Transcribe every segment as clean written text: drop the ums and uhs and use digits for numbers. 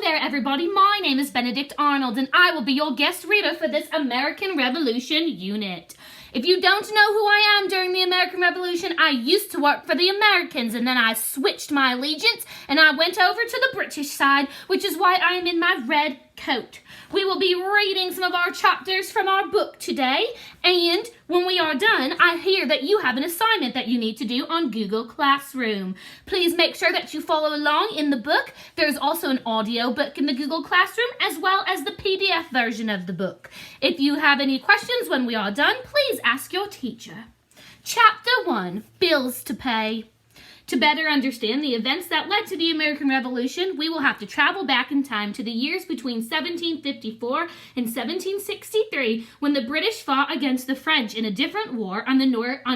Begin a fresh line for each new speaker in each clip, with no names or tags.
there, everybody. My name is Benedict Arnold, and I will be your guest reader for this American Revolution unit. If you don't know who I am during the American Revolution, I used to work for the Americans, and then I switched my allegiance, and I went over to the British side, which is why I am in my red coat. We will be reading some of our chapters from our book today, and when we are done, I hear that you have an assignment that you need to do on Google Classroom. Please make sure that you follow along in the book. There's also an audio book in the Google Classroom, as well as the PDF version of the book. If you have any questions when we are done, please ask your teacher. Chapter 1, Bills to Pay. To better understand the events that led to the American Revolution, we will have to travel back in time to the years between 1754 and 1763, when the British fought against the French in a different war on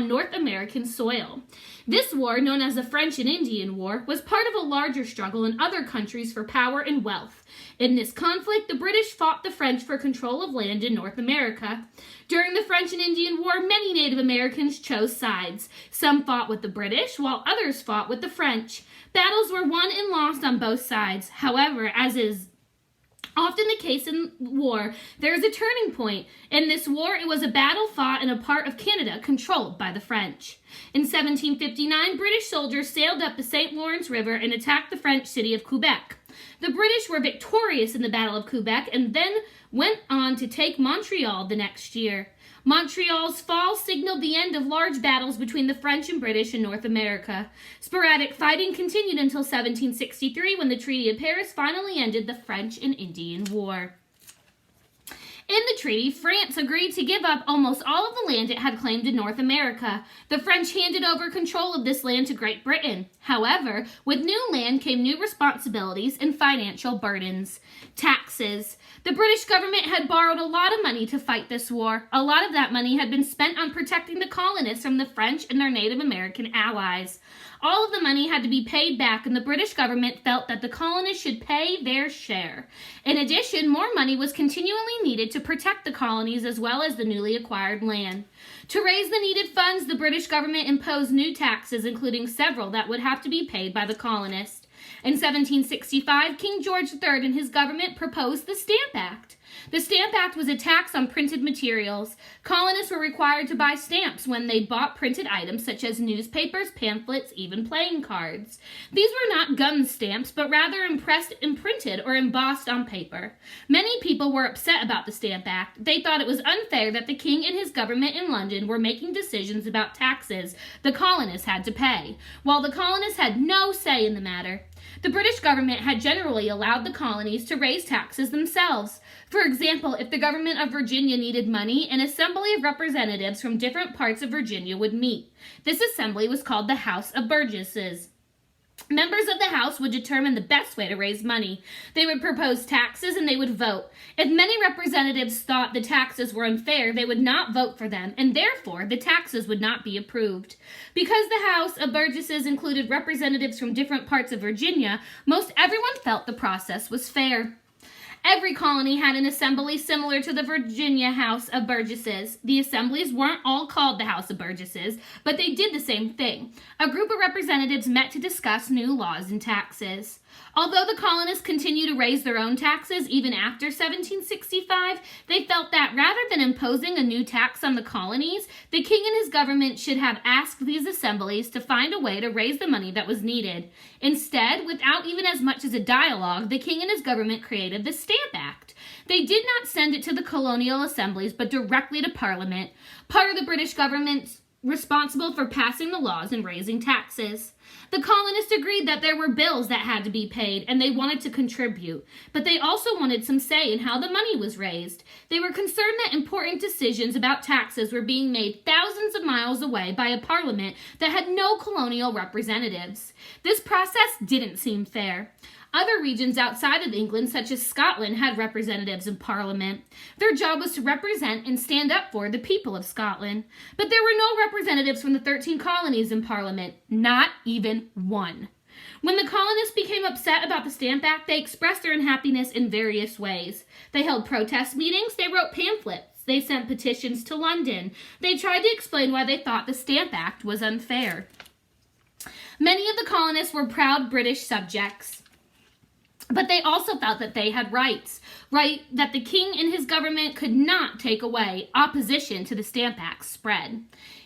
North American soil. This war, known as the French and Indian War, was part of a larger struggle in other countries for power and wealth. In this conflict, the British fought the French for control of land in North America. During the French and Indian War, many Native Americans chose sides. Some fought with the British, while others fought with the French. Battles were won and lost on both sides. However, as is often the case in war, there is a turning point. In this war, it was a battle fought in a part of Canada controlled by the French. In 1759, British soldiers sailed up the St. Lawrence River and attacked the French city of Quebec. The British were victorious in the Battle of Quebec and then went on to take Montreal the next year. Montreal's fall signaled the end of large battles between the French and British in North America. Sporadic fighting continued until 1763, when the Treaty of Paris finally ended the French and Indian War. In the treaty, France agreed to give up almost all of the land it had claimed in North America. The French handed over control of this land to Great Britain. However, with new land came new responsibilities and financial burdens. Taxes. The British government had borrowed a lot of money to fight this war. A lot of that money had been spent on protecting the colonists from the French and their Native American allies. All of the money had to be paid back, and the British government felt that the colonists should pay their share. In addition, more money was continually needed to protect the colonies as well as the newly acquired land. To raise the needed funds, the British government imposed new taxes, including several that would have to be paid by the colonists. In 1765, King George III and his government proposed the Stamp Act. The Stamp Act was a tax on printed materials. Colonists were required to buy stamps when they bought printed items such as newspapers, pamphlets, even playing cards. These were not gun stamps, but rather impressed, imprinted, or embossed on paper. Many people were upset about the Stamp Act. They thought it was unfair that the king and his government in London were making decisions about taxes the colonists had to pay, while the colonists had no say in the matter. The British government had generally allowed the colonies to raise taxes themselves. For example, if the government of Virginia needed money, an assembly of representatives from different parts of Virginia would meet. This assembly was called the House of Burgesses. Members of the House would determine the best way to raise money. They would propose taxes and they would vote. If many representatives thought the taxes were unfair, they would not vote for them, and therefore the taxes would not be approved. Because the House of Burgesses included representatives from different parts of Virginia, most everyone felt the process was fair. Every colony had an assembly similar to the Virginia House of Burgesses. The assemblies weren't all called the House of Burgesses, but they did the same thing. A group of representatives met to discuss new laws and taxes. Although the colonists continued to raise their own taxes even after 1765, they felt that rather than imposing a new tax on the colonies, the king and his government should have asked these assemblies to find a way to raise the money that was needed. Instead, without even as much as a dialogue, the king and his government created the Stamp Act. They did not send it to the colonial assemblies, but directly to Parliament, part of the British government responsible for passing the laws and raising taxes. The colonists agreed that there were bills that had to be paid, and they wanted to contribute, but they also wanted some say in how the money was raised. They were concerned that important decisions about taxes were being made thousands of miles away by a parliament that had no colonial representatives. This process didn't seem fair. Other regions outside of England, such as Scotland, had representatives in Parliament. Their job was to represent and stand up for the people of Scotland. But there were no representatives from the 13 colonies in Parliament, not even one. When the colonists became upset about the Stamp Act, they expressed their unhappiness in various ways. They held protest meetings, they wrote pamphlets, they sent petitions to London. They tried to explain why they thought the Stamp Act was unfair. Many of the colonists were proud British subjects. But they also felt that they had rights, that the king and his government could not take away. Opposition to the Stamp Act spread.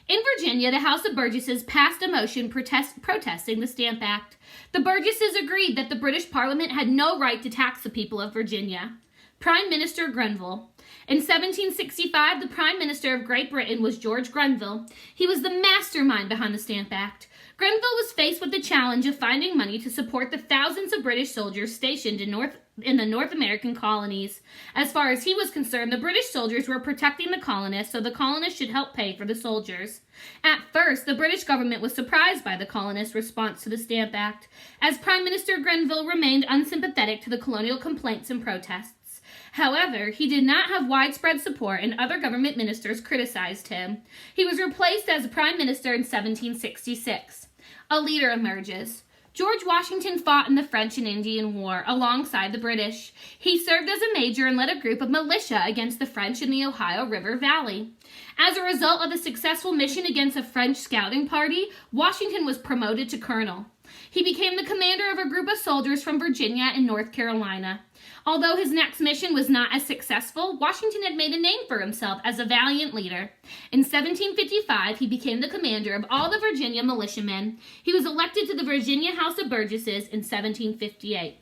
In Virginia, the House of Burgesses passed a motion protesting the Stamp Act. The Burgesses agreed that the British Parliament had no right to tax the people of Virginia. Prime Minister Grenville. In 1765, the Prime Minister of Great Britain was George Grenville. He was the mastermind behind the Stamp Act. Grenville was faced with the challenge of finding money to support the thousands of British soldiers stationed in the North American colonies. As far as he was concerned, the British soldiers were protecting the colonists, so the colonists should help pay for the soldiers. At first, the British government was surprised by the colonists' response to the Stamp Act, as Prime Minister Grenville remained unsympathetic to the colonial complaints and protests. However, he did not have widespread support, and other government ministers criticized him. He was replaced as prime minister in 1766. A leader emerges. George Washington fought in the French and Indian War alongside the British. He served as a major and led a group of militia against the French in the Ohio River Valley. As a result of the successful mission against a French scouting party, Washington was promoted to colonel. He became the commander of a group of soldiers from Virginia and North Carolina. Although his next mission was not as successful, Washington had made a name for himself as a valiant leader. In 1755, he became the commander of all the Virginia militiamen. He was elected to the Virginia House of Burgesses in 1758.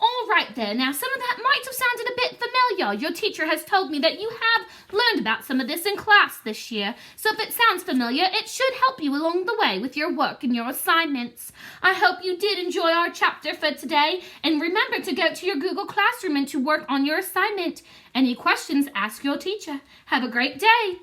All right there, now some of that might have sounded a bit familiar. Your teacher has told me that you have learned about some of this in class this year, so if it sounds familiar, it should help you along the way with your work and your assignments. I hope you did enjoy our chapter for today, and remember to go to your Google Classroom and to work on your assignment. Any questions, ask your teacher. Have a great day.